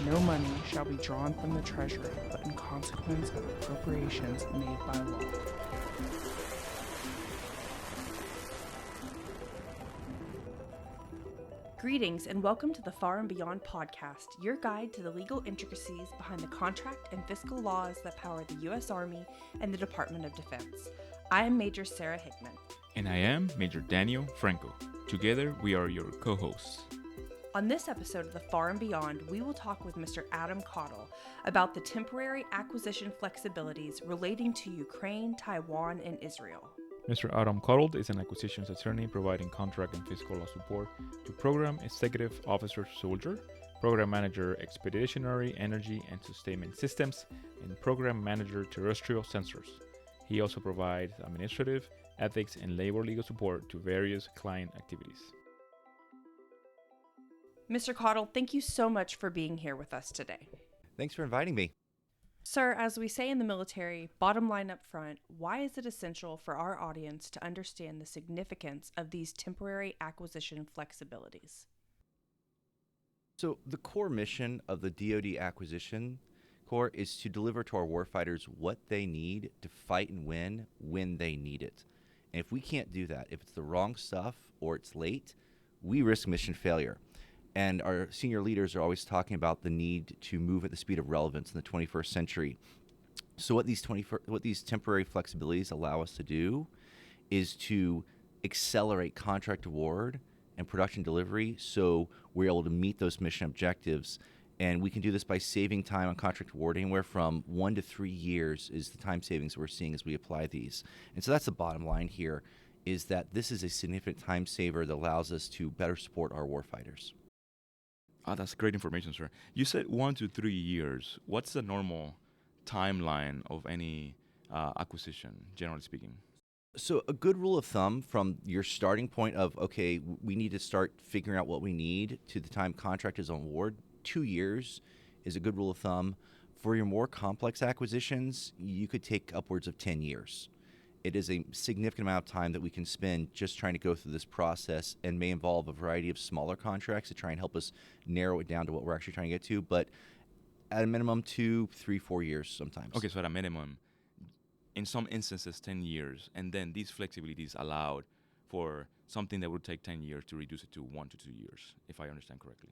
no money shall be drawn from the treasury, but in consequence of appropriations made by law. Greetings and welcome to the Far and Beyond podcast, your guide to the legal intricacies behind the contract and fiscal laws that power the U.S. Army and the Department of Defense. I am Major Sarah Hickman. And I am Major Daniel Franco. Together, we are your co-hosts. On this episode of the Far and Beyond, we will talk with Mr. Adam Caudle about the temporary acquisition flexibilities relating to Ukraine, Taiwan, and Israel. Mr. Adam Caudle is an acquisitions attorney providing contract and fiscal law support to Program Executive Officer Soldier, Program Manager Expeditionary Energy and Sustainment Systems, and Program Manager Terrestrial Sensors. He also provides administrative, ethics, and labor legal support to various client activities. Mr. Caudle, thank you so much for being here with us today. Thanks for inviting me. Sir, as we say in the military, bottom line up front, why is it essential for our audience to understand the significance of these temporary acquisition flexibilities? So the core mission of the DoD Acquisition Corps is to deliver to our warfighters what they need to fight and win when they need it. And if we can't do that, if it's the wrong stuff or it's late, we risk mission failure. And our senior leaders are always talking about the need to move at the speed of relevance in the 21st century. So what these temporary flexibilities allow us to do is to accelerate contract award and production delivery so we're able to meet those mission objectives. And we can do this by saving time on contract award. Anywhere from 1 to 3 years is the time savings we're seeing as we apply these. And so that's the bottom line here, is that this is a significant time saver that allows us to better support our warfighters. Oh, that's great information, sir. You said 1 to 3 years. What's the normal timeline of any acquisition, generally speaking? So a good rule of thumb from your starting point of, okay, we need to start figuring out what we need to the time contract is on award, 2 years is a good rule of thumb. For your more complex acquisitions, you could take upwards of 10 years. It is a significant amount of time that we can spend just trying to go through this process and may involve a variety of smaller contracts to try and help us narrow it down to what we're actually trying to get to. But at a minimum, 2, 3, 4 years sometimes. Okay, so at a minimum, in some instances, 10 years. And then these flexibilities allowed for something that would take 10 years to reduce it to 1 to 2 years, if I understand correctly.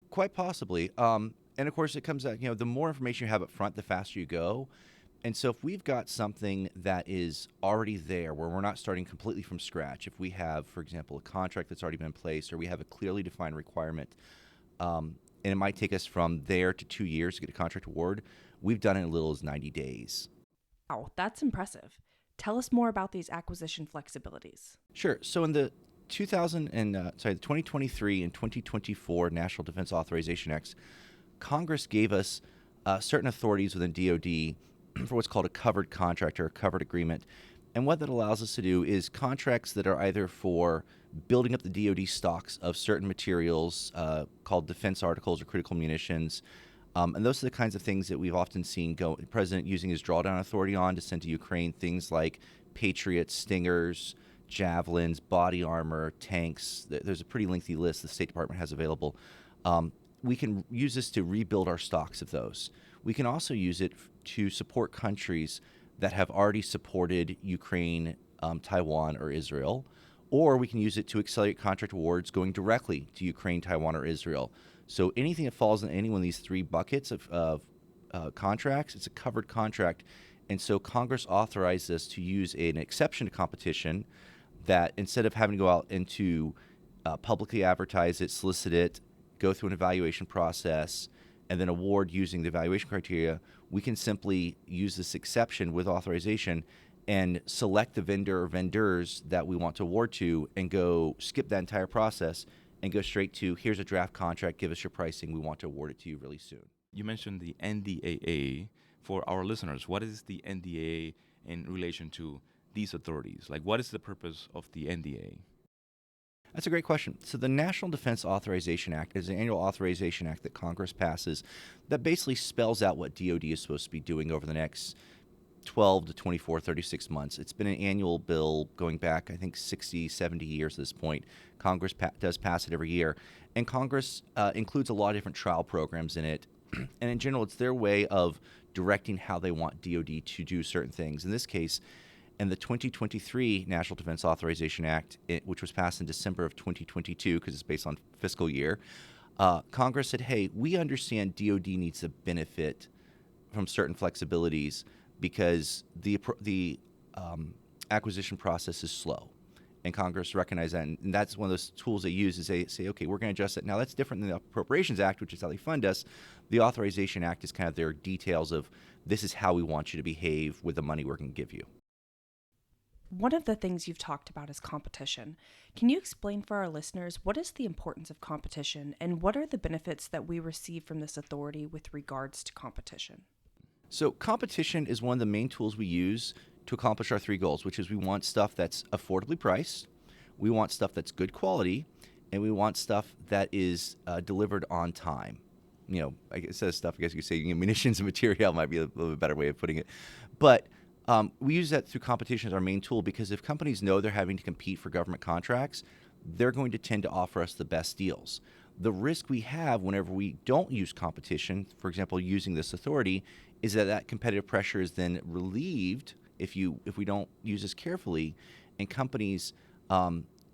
Quite possibly. And of course, it comes out, the more information you have up front, the faster you go. And so if we've got something that is already there where we're not starting completely from scratch, if we have, for example, a contract that's already been placed or we have a clearly defined requirement, and it might take us from there to 2 years to get a contract award, we've done it in as little as 90 days. Wow, that's impressive. Tell us more about these acquisition flexibilities. Sure. So in the 2023 and 2024 National Defense Authorization Acts, Congress gave us certain authorities within DoD for what's called a covered contract or a covered agreement. And what that allows us to do is contracts that are either for building up the DoD stocks of certain materials called defense articles or critical munitions. And those are the kinds of things that we've often seen the president using his drawdown authority on to send to Ukraine, things like Patriots, Stingers, Javelins, body armor, tanks. There's a pretty lengthy list the State Department has available. We can use this to rebuild our stocks of those. We can also use it to support countries that have already supported Ukraine, Taiwan, or Israel, or we can use it to accelerate contract awards going directly to Ukraine, Taiwan, or Israel. So anything that falls in any one of these three buckets of contracts, it's a covered contract. And so Congress authorized us to use an exception to competition that instead of having to go out and to publicly advertise it, solicit it, go through an evaluation process, and then award using the evaluation criteria, we can simply use this exception with authorization and select the vendor or vendors that we want to award to and go skip that entire process and go straight to, here's a draft contract, give us your pricing, we want to award it to you really soon. You mentioned the NDAA. For our listeners, what is the NDAA in relation to these authorities? Like, what is the purpose of the NDAA? That's a great question. So the National Defense Authorization Act is an annual authorization act that Congress passes that basically spells out what DoD is supposed to be doing over the next 12 to 24, 36 months. It's been an annual bill going back, I think, 60, 70 years at this point. Congress does pass it every year. And Congress includes a lot of different trial programs in it And in general, it's their way of directing how they want DoD to do certain things. In this case, in the 2023 National Defense Authorization Act, which was passed in December of 2022, because it's based on fiscal year, Congress said, hey, we understand DoD needs to benefit from certain flexibilities because the acquisition process is slow. And Congress recognized that, and that's one of those tools they use is they say, okay, we're going to adjust it. Now, that's different than the Appropriations Act, which is how they fund us. The Authorization Act is kind of their details of this is how we want you to behave with the money we're going to give you. One of the things you've talked about is competition. Can you explain for our listeners what is the importance of competition and what are the benefits that we receive from this authority with regards to competition? So competition is one of the main tools we use to accomplish our three goals, which is we want stuff that's affordably priced, we want stuff that's good quality, and we want stuff that is delivered on time. You know, I guess that stuff, I guess you could say munitions and material might be a little bit better way of putting it. But we use that through competition as our main tool because if companies know they're having to compete for government contracts, they're going to tend to offer us the best deals. The risk we have whenever we don't use competition, for example, using this authority, is that competitive pressure is then relieved if we don't use this carefully, and companies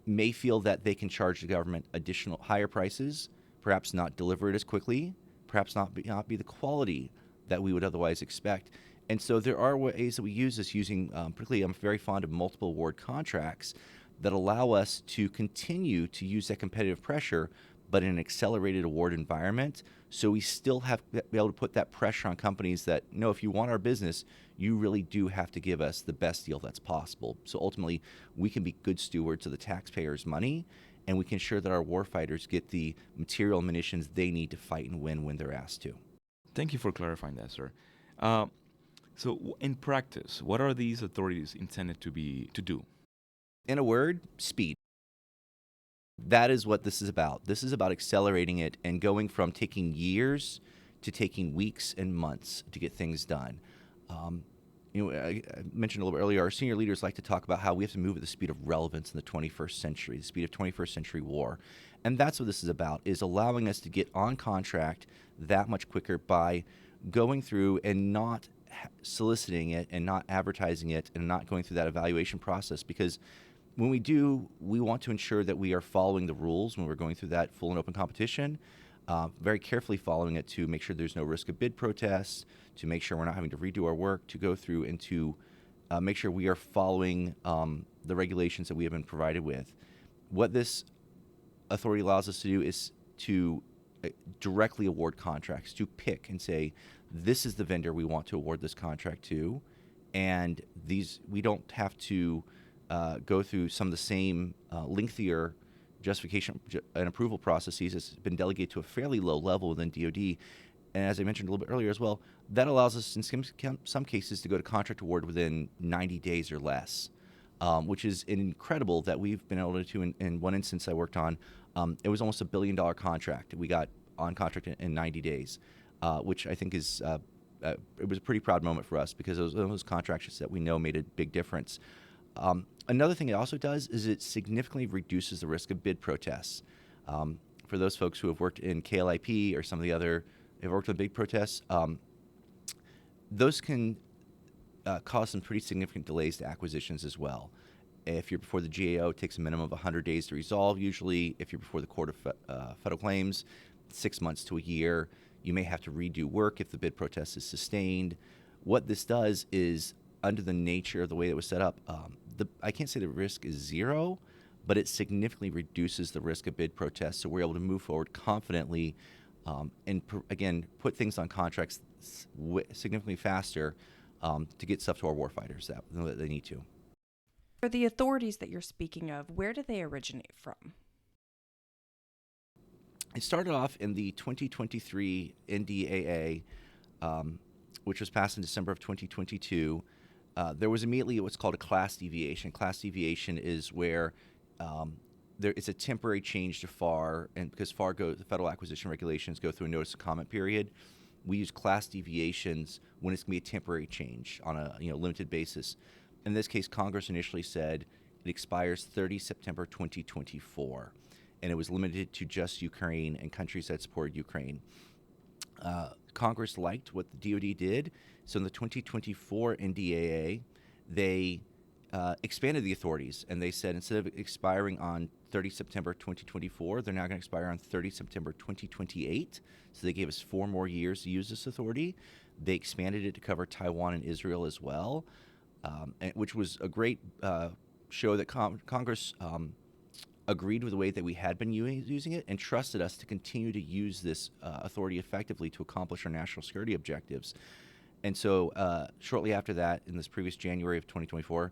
may feel that they can charge the government additional higher prices, perhaps not deliver it as quickly, perhaps not be the quality that we would otherwise expect. And so there are ways that we use this using, particularly I'm very fond of multiple award contracts that allow us to continue to use that competitive pressure, but in an accelerated award environment. So we still have to be able to put that pressure on companies that, no, if you want our business, you really do have to give us the best deal that's possible. So ultimately, we can be good stewards of the taxpayers' money, and we can ensure that our warfighters get the material and munitions they need to fight and win when they're asked to. Thank you for clarifying that, sir. So in practice, what are these authorities intended to do? In a word, speed. That is what this is about. This is about accelerating it and going from taking years to taking weeks and months to get things done. I mentioned a little bit earlier, our senior leaders like to talk about how we have to move at the speed of relevance in the 21st century, the speed of 21st century war. And that's what this is about, is allowing us to get on contract that much quicker by going through and not soliciting it and not advertising it and not going through that evaluation process. Because when we do, we want to ensure that we are following the rules when we're going through that full and open competition, very carefully following it to make sure there's no risk of bid protests, to make sure we're not having to redo our work, to go through and to make sure we are following the regulations that we have been provided with. What this authority allows us to do is to directly award contracts, to pick and say, this is the vendor we want to award this contract to, and we don't have to go through some of the same lengthier justification and approval processes. It's been delegated to a fairly low level within DoD. And as I mentioned a little bit earlier as well, that allows us in some cases to go to contract award within 90 days or less, which is incredible that we've been able to. In one instance I worked on, it was almost $1 billion contract. We got on contract in 90 days, which I think is it was a pretty proud moment for us because those contracts that we know made a big difference. Another thing it also does is it significantly reduces the risk of bid protests. For those folks who have worked in KLIP or some of the other have worked on big protests, those can cause some pretty significant delays to acquisitions as well. If you're before the GAO, it takes a minimum of 100 days to resolve usually. If you're before the Court of Federal Claims, 6 months to a year. You may have to redo work if the bid protest is sustained. What this does is, under the nature of the way it was set up, I can't say the risk is zero, but it significantly reduces the risk of bid protests. So we're able to move forward confidently and, again, put things on contracts significantly faster to get stuff to our warfighters that they need to. For the authorities that you're speaking of, where do they originate from? It started off in the 2023 NDAA, which was passed in December of 2022. There was immediately what's called a class deviation. Class deviation is where it's a temporary change to FAR, and because the federal acquisition regulations go through a notice of comment period, we use class deviations when it's going to be a temporary change on a limited basis. In this case, Congress initially said it expires 30 September 2024, and it was limited to just Ukraine and countries that support Ukraine. Congress liked what the DoD did. So in the 2024 NDAA, they expanded the authorities, and they said instead of expiring on 30 September 2024, they're now going to expire on 30 September 2028. So they gave us 4 more years to use this authority. They expanded it to cover Taiwan and Israel as well, which was a great show that Congress agreed with the way that we had been using it and trusted us to continue to use this authority effectively to accomplish our national security objectives. And so shortly after that, in this previous January of 2024,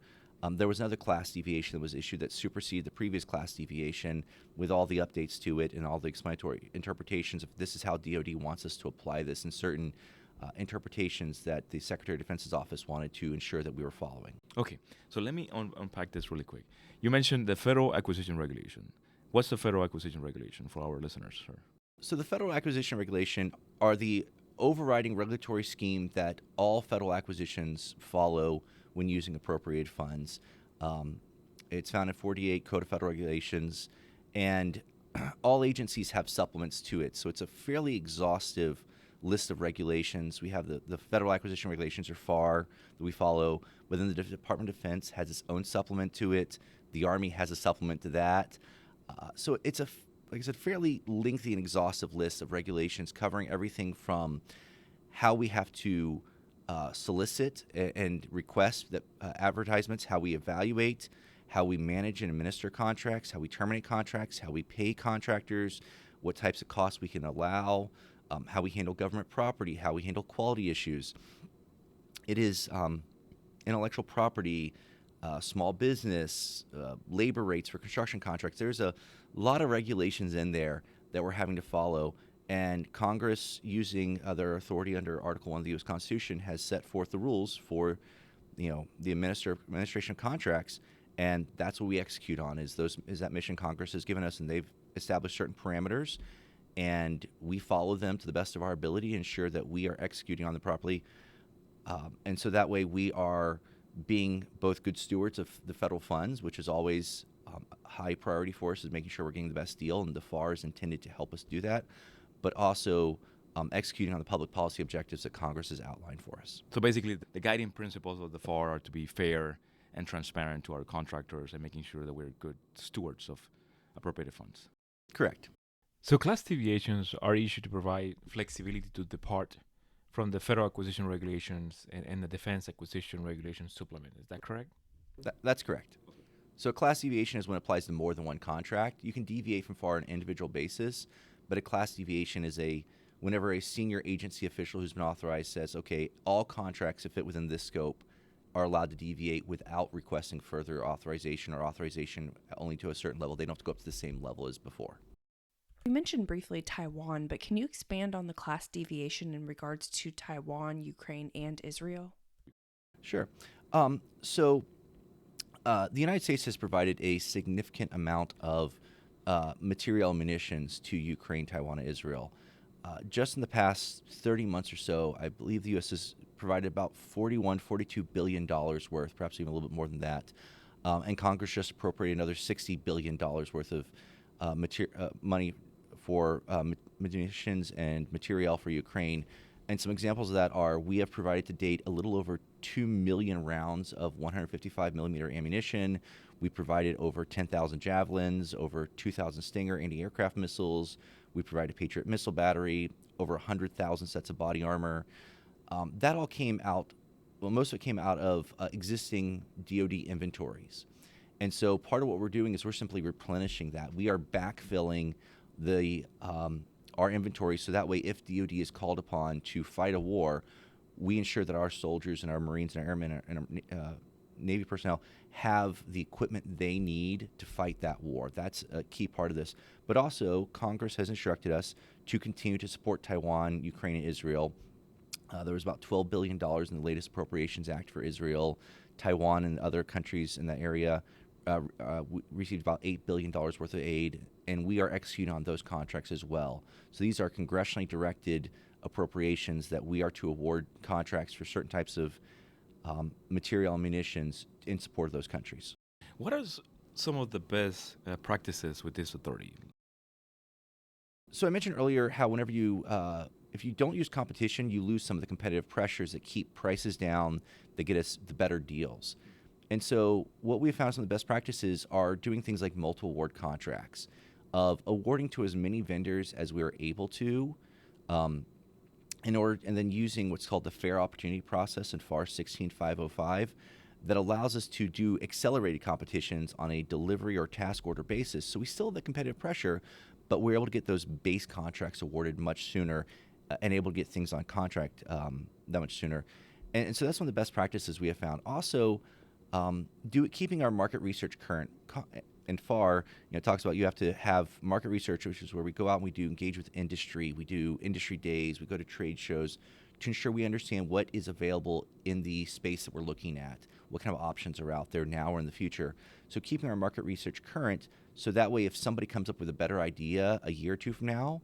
there was another class deviation that was issued that superseded the previous class deviation with all the updates to it and all the explanatory interpretations of this is how DoD wants us to apply this and certain interpretations that the Secretary of Defense's office wanted to ensure that we were following. Okay, so let me unpack this really quick. You mentioned the Federal Acquisition Regulation. What's the Federal Acquisition Regulation for our listeners, sir? So the Federal Acquisition Regulation are the overriding regulatory scheme that all federal acquisitions follow when using appropriated funds. It's found in 48 Code of Federal Regulations, and all agencies have supplements to it. So it's a fairly exhaustive list of regulations. We have the Federal Acquisition Regulations, or FAR, that we follow. Within the Department of Defense has its own supplement to it. The Army has a supplement to that. So it's like I said, fairly lengthy and exhaustive list of regulations covering everything from how we have to solicit and request that advertisements, how we evaluate, how we manage and administer contracts, how we terminate contracts, how we pay contractors, what types of costs we can allow, how we handle government property, how we handle quality issues. It is intellectual property, small business, labor rates for construction contracts. There's a lot of regulations in there that we're having to follow, and Congress, using their authority under Article 1 of the U.S. Constitution, has set forth the rules for, the administration of contracts, and that's what we execute on. Is that mission Congress has given us, and they've established certain parameters, and we follow them to the best of our ability, ensure that we are executing on them properly, and so that way we are being both good stewards of the federal funds, which is always a high priority for us, is making sure we're getting the best deal, and the FAR is intended to help us do that, but also executing on the public policy objectives that Congress has outlined for us. So basically, the guiding principles of the FAR are to be fair and transparent to our contractors and making sure that we're good stewards of appropriated funds. Correct. So class deviations are issued to provide flexibility to depart from the Federal Acquisition Regulations and the Defense Acquisition Regulations supplement. Is that correct? That's correct. So a class deviation is when it applies to more than one contract. You can deviate from FAR on an individual basis, but a class deviation is whenever a senior agency official who's been authorized says, okay, all contracts that fit within this scope are allowed to deviate without requesting further authorization or authorization only to a certain level. They don't have to go up to the same level as before. You mentioned briefly Taiwan, but can you expand on the class deviation in regards to Taiwan, Ukraine, and Israel? Sure. So the United States has provided a significant amount of material munitions to Ukraine, Taiwan, and Israel. Just in the past 30 months or so, I believe the U.S. has provided about $42 billion worth, perhaps even a little bit more than that. And Congress just appropriated another $60 billion worth of money for munitions and materiel for Ukraine. And some examples of that are we have provided to date a little over 2 million rounds of 155 millimeter ammunition. We provided over 10,000 javelins, over 2,000 Stinger anti-aircraft missiles. We provided Patriot missile battery, over 100,000 sets of body armor. That all came out, most of it came out of existing DoD inventories. And so part of what we're doing is we're simply replenishing that. We are backfilling our inventory so that way if DoD is called upon to fight a war, we ensure that our soldiers and our Marines and our airmen and our Navy personnel have the equipment they need to fight that war. That's a key part of this. But also, Congress has instructed us to continue to support Taiwan, Ukraine, and Israel. There was about $12 billion in the latest Appropriations Act for Israel. Taiwan and other countries in that area received about $8 billion worth of aid, and we are executing on those contracts as well. So these are congressionally directed appropriations that we are to award contracts for certain types of material and munitions in support of those countries. What are some of the best practices with this authority? So I mentioned earlier how whenever you if you don't use competition, you lose some of the competitive pressures that keep prices down, that get us the better deals. And so what we have found some of the best practices are doing things like multiple award contracts, of awarding to as many vendors as we are able to, and then using what's called the fair opportunity process in FAR 16505 that allows us to do accelerated competitions on a delivery or task order basis. So we still have the competitive pressure, but we're able to get those base contracts awarded much sooner and able to get things on contract that much sooner. And so that's one of the best practices we have found. Also, keeping our market research current. And FAR, it talks about you have to have market research, which is where we go out and we do engage with industry. We do industry days. We go to trade shows to ensure we understand what is available in the space that we're looking at, what kind of options are out there now or in the future. So keeping our market research current, so that way if somebody comes up with a better idea a year or two from now,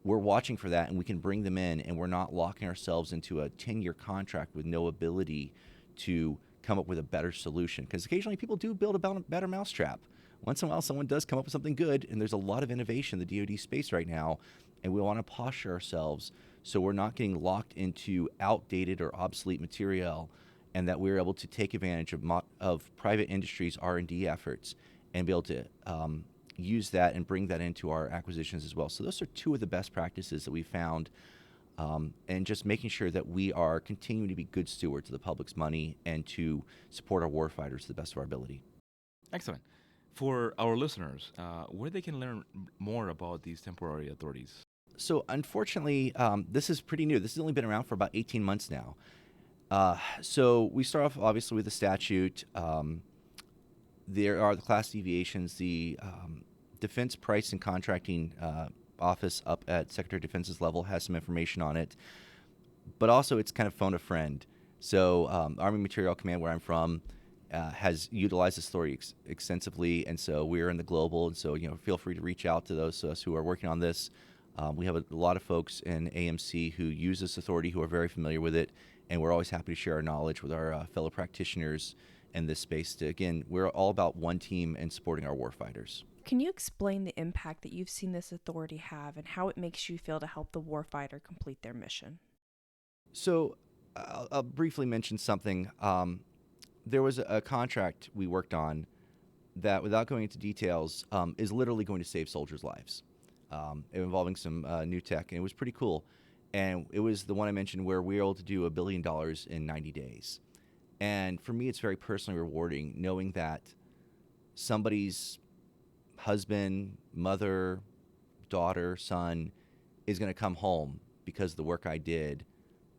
we're watching for that and we can bring them in, and we're not locking ourselves into a 10-year contract with no ability to come up with a better solution. Because occasionally people do build a better mousetrap. Once in a while, someone does come up with something good, and there's a lot of innovation in the DoD space right now, and we want to posture ourselves so we're not getting locked into outdated or obsolete material, and that we're able to take advantage of private industry's R&D efforts and be able to use that and bring that into our acquisitions as well. So those are two of the best practices that we found, and just making sure that we are continuing to be good stewards of the public's money and to support our warfighters to the best of our ability. Excellent. For our listeners, where they can learn more about these temporary authorities? So unfortunately, this is pretty new. This has only been around for about 18 months now. So we start off obviously with the statute. There are the class deviations. The Defense Price and Contracting Office up at Secretary of Defense's level has some information on it. But also it's kind of phone a friend. So Army Materiel Command, where I'm from, has utilized this authority extensively, and so we're in the global, and so feel free to reach out to those of us who are working on this. We have a lot of folks in AMC who use this authority who are very familiar with it, and we're always happy to share our knowledge with our fellow practitioners in this space. Again, we're all about one team and supporting our warfighters. Can you explain the impact that you've seen this authority have and how it makes you feel to help the warfighter complete their mission? So I'll briefly mention something. There was a contract we worked on that, without going into details, is literally going to save soldiers' lives, involving some new tech, and it was pretty cool. And it was the one I mentioned where we were able to do $1 billion in 90 days. And for me, it's very personally rewarding knowing that somebody's husband, mother, daughter, son is going to come home because of the work I did,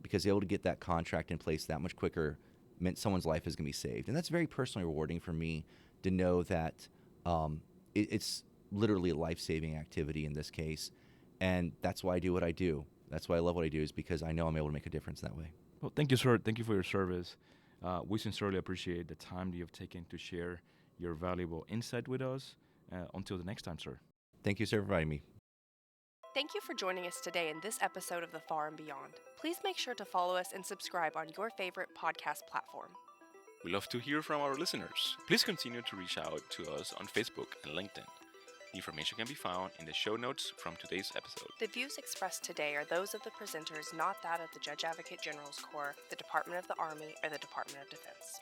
because able to get that contract in place that much quicker meant someone's life is going to be saved. And that's very personally rewarding for me to know that it's literally a life-saving activity in this case. And that's why I do what I do. That's why I love what I do, is because I know I'm able to make a difference that way. Well, thank you, sir. Thank you for your service. We sincerely appreciate the time that you've taken to share your valuable insight with us. Until the next time, sir. Thank you, sir, for inviting me. Thank you for joining us today in this episode of The Far and Beyond. Please make sure to follow us and subscribe on your favorite podcast platform. We love to hear from our listeners. Please continue to reach out to us on Facebook and LinkedIn. The information can be found in the show notes from today's episode. The views expressed today are those of the presenters, not that of the Judge Advocate General's Corps, the Department of the Army, or the Department of Defense.